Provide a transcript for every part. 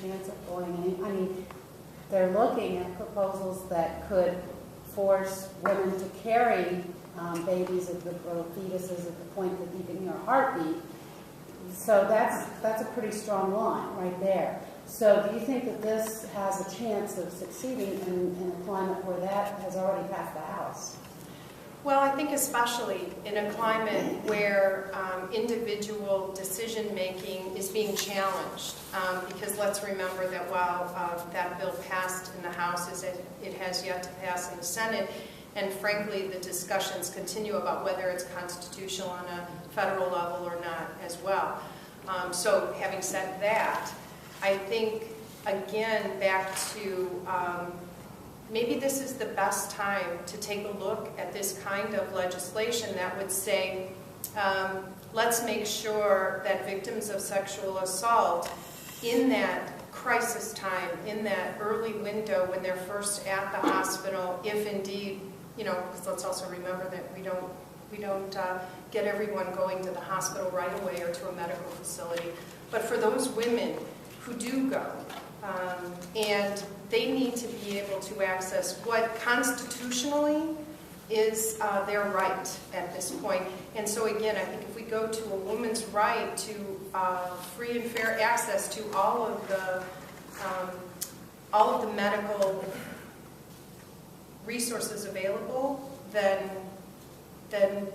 chance of going any, I mean, they're looking at proposals that could force women to carry babies or fetuses at the point of even your heartbeat. So that's a pretty strong line right there. So do you think that this has a chance of succeeding in a climate where that has already passed the House? Well, I think especially in a climate where individual decision-making is being challenged, because let's remember that while that bill passed in the House, it has yet to pass in the Senate, and frankly, the discussions continue about whether it's constitutional on a federal level or not as well. So having said that, I think, again, back to maybe this is the best time to take a look at this kind of legislation that would say, let's make sure that victims of sexual assault in that crisis time, in that early window when they're first at the hospital, if indeed, because let's also remember that we don't get everyone going to the hospital right away or to a medical facility, but for those women who do go, and they need to be able to access what constitutionally is their right at this point. And so again, I think if we go to a woman's right to free and fair access to all of the medical resources available, then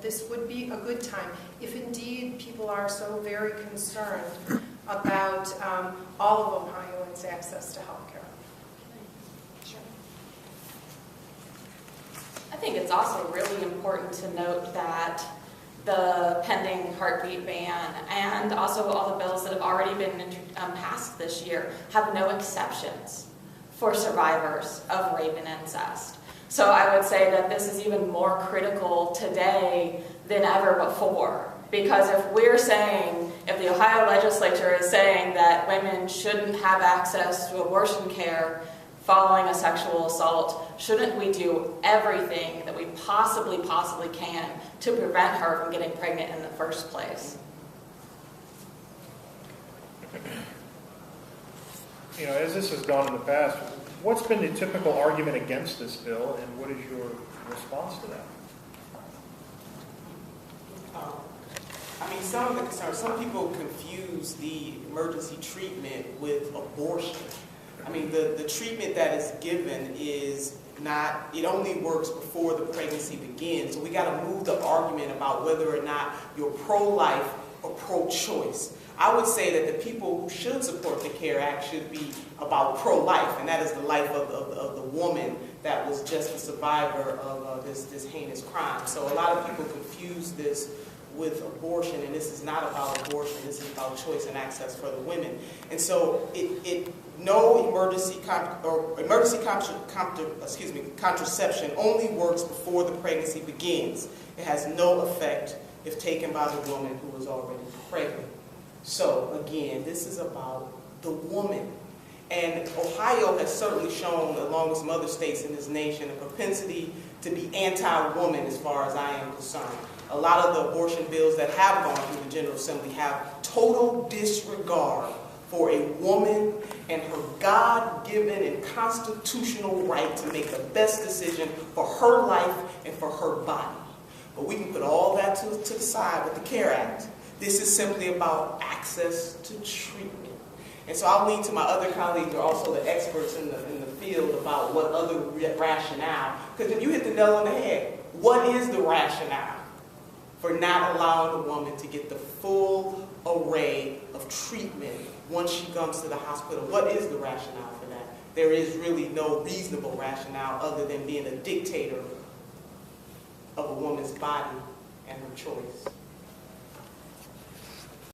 this would be a good time. If indeed people are so very concerned about all of Ohioans' access to health care. Sure. I think it's also really important to note that the pending heartbeat ban and also all the bills that have already been passed this year have no exceptions for survivors of rape and incest. So I would say that this is even more critical today than ever before. Because if the Ohio legislature is saying that women shouldn't have access to abortion care following a sexual assault, shouldn't we do everything that we possibly can to prevent her from getting pregnant in the first place? As this has gone in the past, what's been the typical argument against this bill, and what is your response to that? Some of the concerns, some people confuse the emergency treatment with abortion. The treatment that is given is not, it only works before the pregnancy begins. So we got to move the argument about whether or not you're pro-life or pro-choice. I would say that the people who should support the CARE Act should be about pro-life, and that is the life of the woman that was just a survivor of this heinous crime. So a lot of people confuse this with abortion, and this is not about abortion. This is about choice and access for the women. And so no contraception only works before the pregnancy begins. It has no effect if taken by the woman who is already pregnant. So again, this is about the woman. And Ohio has certainly shown, along with some other states in this nation, a propensity to be anti-woman as far as I am concerned. A lot of the abortion bills that have gone through the General Assembly have total disregard for a woman and her God-given and constitutional right to make the best decision for her life and for her body. But we can put all that to the side with the CARE Act. This is simply about access to treatment. And so I'll lean to my other colleagues who are also the experts in the field about what other rationale, because if you hit the nail on the head, what is the rationale for not allowing the woman to get the full array of treatment once she comes to the hospital? What is the rationale for that? There is really no reasonable rationale other than being a dictator of a woman's body and her choice.